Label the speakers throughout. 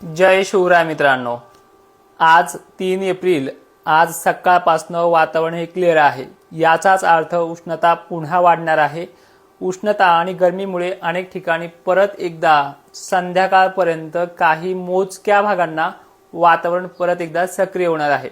Speaker 1: जय शिवराय मित्रांनो। आज 3 एप्रिल, आज सकाळपासून वातावरण हे क्लिअर आहे। याचाच अर्थ उष्णता पुन्हा वाढणार आहे। उष्णता आणि गरमीमुळे अनेक ठिकाणी परत एकदा संध्याकाळपर्यंत काही मोजक्या भागांना वातावरण परत एकदा सक्रिय होणार आहे।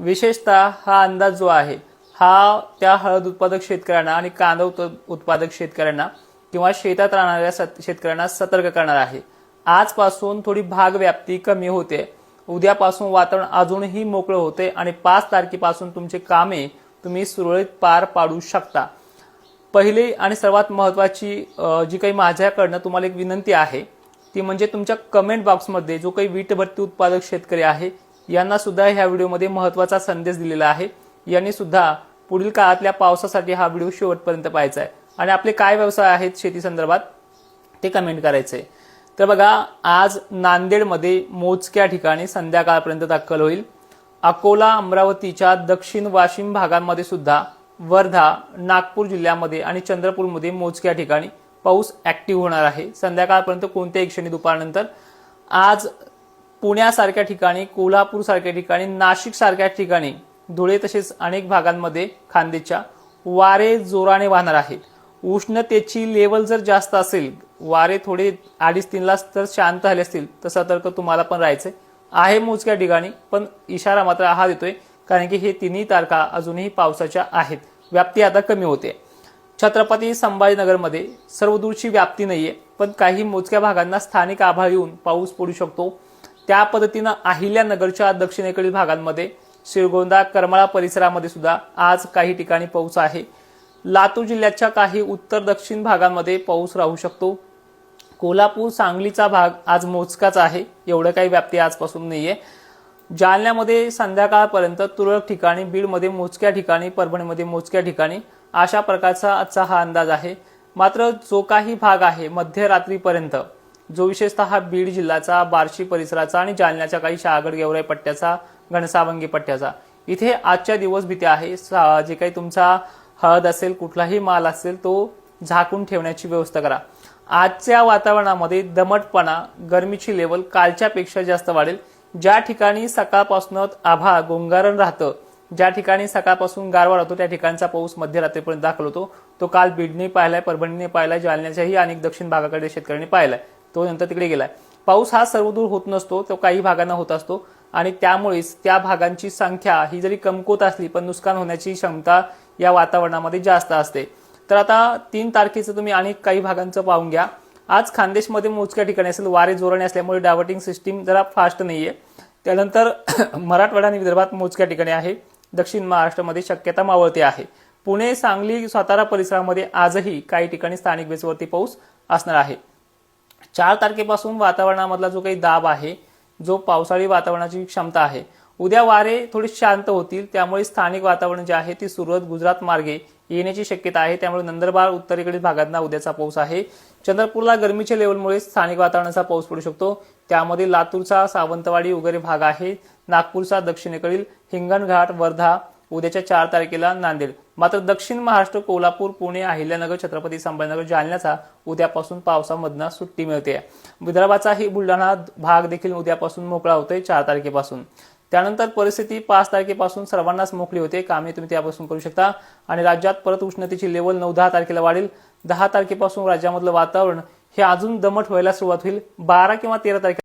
Speaker 1: विशेषतः हा अंदाज जो आहे हा त्या हळद उत्पादक शेतकऱ्यांना आणि कांदा उत्पादक शेतकऱ्यांना किंवा शेतात राहणाऱ्या शेतकऱ्यांना सतर्क करणार आहे। आजपासून थोडी भाग व्याप्ती कमी होते। उद्यापासून वातावरण अजूनही मोकळं होते आणि 5 तारखेपासून तुमचे कामे तुम्ही सुरळीत पार पाडू शकता। पहिली आणि सर्वात महत्त्वाची जी काही माझ्याकडनं तुम्हाला एक विनंती आहे ती म्हणजे तुमच्या कमेंट बॉक्समध्ये जो काही वीटभट्टी उत्पादक शेतकरी आहे यांना सुद्धा ह्या व्हिडिओमध्ये महत्त्वाचा संदेश दिलेला आहे। यांनी सुद्धा पुढील काळातल्या पावसासाठी हा व्हिडिओ शेवटपर्यंत पाहायचा आहे आणि आपले काय व्यवसाय आहेत शेती संदर्भात ते कमेंट करायचे। तर बघा, आज नांदेडमध्ये मोजक्या ठिकाणी संध्याकाळपर्यंत दाखल होईल। अकोला अमरावतीच्या दक्षिण वाशिम भागांमध्ये सुद्धा, वर्धा नागपूर जिल्ह्यामध्ये आणि चंद्रपूरमध्ये मोजक्या ठिकाणी पाऊस ऍक्टिव्ह होणार आहे संध्याकाळपर्यंत कोणत्याही क्षणी दुपारनंतर। आज पुण्यासारख्या ठिकाणी, कोल्हापूर सारख्या ठिकाणी, नाशिक सारख्या ठिकाणी, धुळे तसेच अनेक भागांमध्ये खान्देशच्या वारे जोराने वाहणार आहेत। उष्णतेची लेवल जर जास्त असेल, वारे थोडे 2.5-3 ला तर शांत झाले असतील तर सतर्क तुम्हाला पण राहायचंय आहे मोजक्या ठिकाणी। पण इशारा मात्र हा देतोय कारण की हे 3 तारखा अजूनही पावसाच्या आहेत। व्याप्ती आता कमी होते। छत्रपती संभाजीनगरमध्ये सर्वदूरची व्याप्ती नाहीये, पण काही मोजक्या भागांना स्थानिक आभाळ येऊन पाऊस पडू शकतो। त्या पद्धतीनं अहिल्यानगरच्या दक्षिणेकडील भागांमध्ये, श्रीगोंदा करमाळा परिसरामध्ये सुद्धा आज काही ठिकाणी पाऊस आहे। लातूर जिल्ह्याच्या काही उत्तर दक्षिण भागांमध्ये पाऊस राहू शकतो। कोल्हापूर सांगलीचा भाग आज मोजकाच आहे, एवढं काही व्याप्ती आजपासून नाहीये। जालन्यामध्ये संध्याकाळपर्यंत तुरळक ठिकाणी, बीडमध्ये मोजक्या ठिकाणी, परभणीमध्ये मोजक्या ठिकाणी, अशा प्रकारचा आजचा हा अंदाज आहे। मात्र जो काही भाग आहे मध्यरात्रीपर्यंत, जो विशेषतः बीड जिल्ह्याचा, बार्शी परिसराचा आणि जालन्याच्या काही शहागड गेवराई पट्ट्याचा, घनसावंगी पट्ट्याचा, इथे आजच्या दिवस भीती आहे। जे काही तुमचा हळद असेल, कुठलाही माल असेल तो झाकून ठेवण्याची व्यवस्था करा। आजच्या वातावरणामध्ये दमटपणा, गरमीची लेवल कालच्या पेक्षा जास्त वाढेल। ज्या ठिकाणी सकाळपासून आभाळ गोंगारण राहतं, ज्या ठिकाणी सकाळपासून गारवा राहतो, त्या ठिकाणचा पाऊस मध्यरात्रीपर्यंत दाखल होतो। तो काल बीडने पाहिलाय, परभणीने पाहिलाय, जालन्याच्याही अनेक दक्षिण भागाकडे शेतकऱ्यांनी पाहिलाय, तो नंतर तिकडे गेलाय। पाऊस हा सर्वदूर होत नसतो, तो काही भागांना होत असतो आणि त्यामुळेच त्या भागांची संख्या ही जरी कमकुवत असली पण नुकसान होण्याची क्षमता या वातावरणामध्ये जास्त असते। तर आता 3 तारखेचं तुम्ही अनेक काही भागांचं पाहून घ्या। आज खानदेशमध्ये मोजक्या ठिकाणी असेल, वारे जोराने असल्यामुळे डायव्हर्टिंग सिस्टीम जरा फास्ट नाहीये। त्यानंतर मराठवाडा आणि विदर्भात मोजक्या ठिकाणी आहे। दक्षिण महाराष्ट्रामध्ये शक्यता मावळते आहे। पुणे, सांगली, सातारा परिसरामध्ये आजही काही ठिकाणी स्थानिक बेसवरती पाऊस असणार आहे। 4 तारखेपासून वातावरणामधला जो काही दाब आहे, जो पावसाळी वातावरणाची क्षमता आहे, उद्या वारे थोडे शांत होतील, त्यामुळे स्थानिक वातावरण जे आहे ती सुरत, गुजरात मार्गे येण्याची शक्यता आहे। त्यामुळे नंदुरबार उत्तरेकडील भागांना उद्याचा पाऊस आहे। चंद्रपूरला गरमीच्या लेवलमुळे स्थानिक वातावरणाचा पाऊस पडू शकतो। त्यामध्ये लातूरचा सावंतवाडी वगैरे भाग आहे, नागपूरचा दक्षिणेकडील हिंगणघाट, वर्धा, उद्याच्या 4 तारखेला नांदेड। मात्र दक्षिण महाराष्ट्र, कोल्हापूर, पुणे, अहिल्यानगर, छत्रपती संभाजीनगर, जालन्याचा उद्यापासून पावसामधनं सुट्टी मिळते। विदर्भाचाही बुलढाणा भाग देखील उद्यापासून मोकळा होतोय 4 तारखेपासून। त्यानंतर परिस्थिती 5 तारखेपासून सर्वांनाच मोकळी होते, कामे तुम्ही त्यापासून करू शकता आणि राज्यात परत उष्णतेची लेवल 9-10 तारखेला वाढेल। 10 तारखेपासून राज्यामधलं वातावरण हे अजून दमट व्हायला सुरुवात होईल। 12 किंवा 13 तारखेला